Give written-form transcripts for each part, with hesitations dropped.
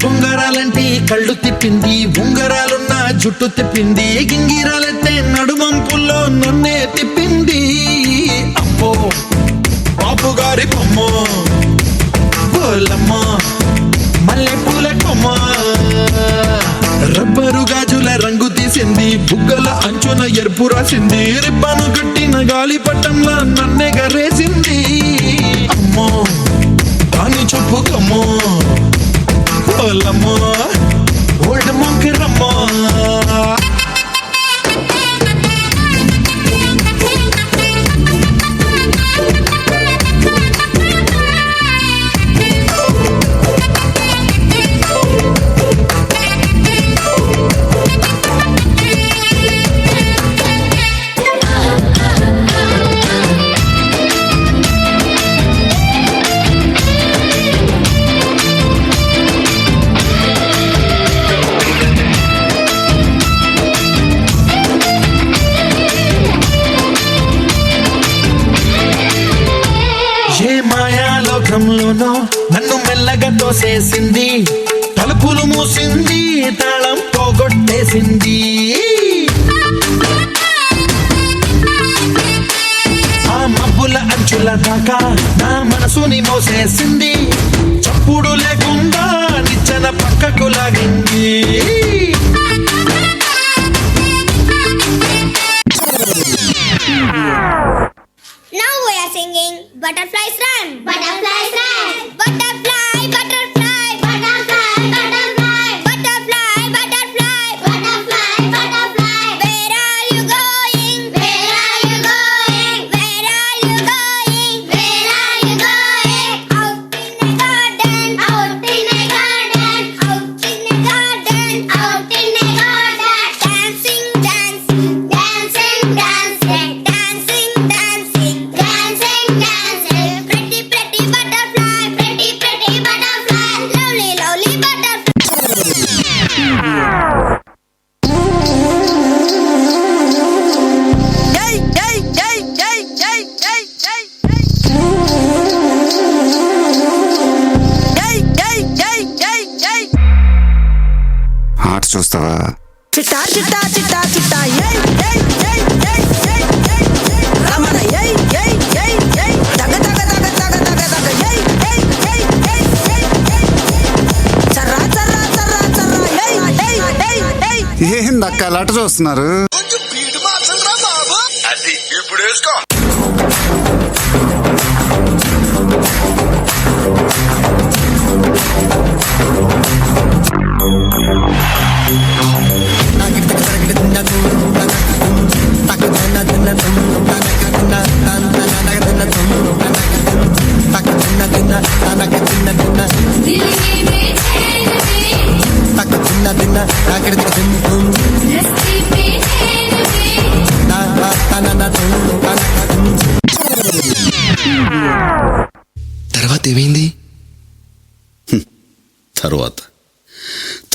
బొంగరాలంటే కళ్ళు తిప్పింది, ఉంగరాలున్న జుట్టు తిప్పింది, గింగిరాలెత్తే నడుమంపుల్లో నన్నే తిప్పింది. అమ్మో బాబు గారి బొమ్మ, పోలమ్మ మల్లె పూల కొమ్మ, రబ్బరు గాజుల రంగు తీసింది, బుగ్గల అంచున ఎరుపు రాసింది, రిబ్బను కట్టిన గాలి పట్టంలా నన్నే గరేసింది. అమ్మో దాని చెప్పుకమ్మో, పోలమ్మో ఓల్డ్ మొంకిరమ్మో. లోకంలోనో నన్ను మెల్లగా తోసేసింది, తలుపులు మూసింది, తాళం పోగొట్టేసింది. ఆ మబ్బుల అంచుల దాకా నా మనసుని మోసేసింది, చప్పుడు లేకుండా నిచ్చెన పక్కకు లాగింది. Now we are singing Butterflies Run. Butterflies run. Butterfly, butterfly, butterfly, butterfly, butterfly, butterfly, butterfly, butterfly. Where are you going? Where are you going? Where are you going? Where are you going? Out in a garden, out in a garden, out in a garden, out in a garden. Dancing, dancing, dancing, dancing, dancing, dancing, dancing, dancing. Pretty, pretty butterfly, pretty, pretty butterfly, lovely, lovely butterfly. ఆట చూస్తావా? చిట్టా చిట్టా చిట్టా చిట్టా ఏయ్ ఏయ్ ఏయ్ ఏయ్ ఏయ్ ఏయ్ రమణ ఏయ్ ఏయ్ ఏయ్ ఏయ్ తగ తగ తగ తగ తగ తగ ఏయ్ ఏయ్ ఏయ్ ఏయ్ ఏయ్ ఏయ్ చర్రా చర్రా చర్రా చర్రా ఏయ్ ఏయ్ ఏయ్ ఏయ్. ఏందక్క అలా ఆట చూస్తున్నారు? అది ఇప్పుడు వేసుకో. తర్వాత ఏమైంది?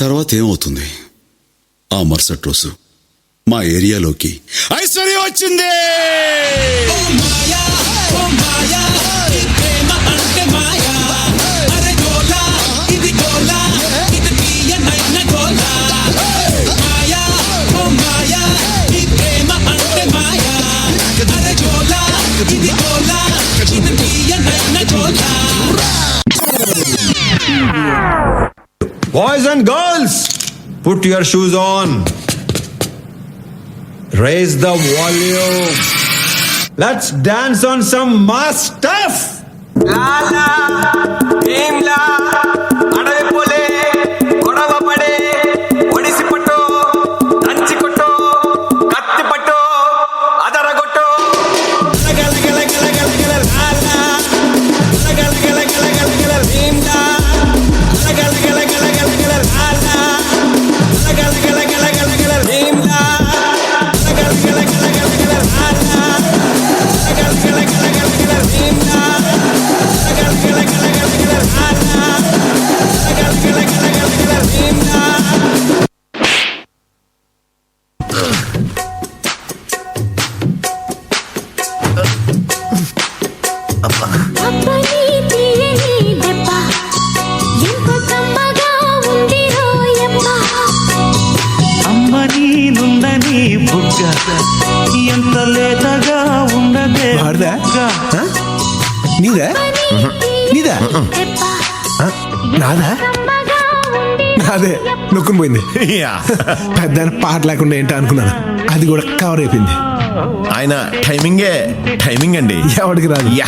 తర్వాత ఏమవుతుంది? ఆ మరుసటి రోజు మా ఏరియాలోకి ఐశ్వర్య వచ్చింది. Boys and girls, put your shoes on. Raise the volume. Let's dance on some mass stuff. లాలా ఏంలా అడవి పోలే గొడవ పడే ఒడిసి పట్టు దంచి కొట్టు కత్తి పట్టు అదరగొట్టు గల గల గల గల గల లాలా గల గల గల గల గల ఏంలా గల గల గల గల గల లాలా గల గల గల గల గల ఏంలా గల గల గల గల గల లాలా గల గల గల గల గల ఏంలా. ఎంత లేతగా ఉండదే వాడిదా? ఆ? నీదా నీదా ఆ? నాదా నాదే నొక్కుని పోయింది పెద్ద పాట లేకుండా ఏంటో అనుకున్నాను అది కూడా కవర్ అయిపోయింది ఆయన టైమింగ్ అండి ఎవడికి రాదు యా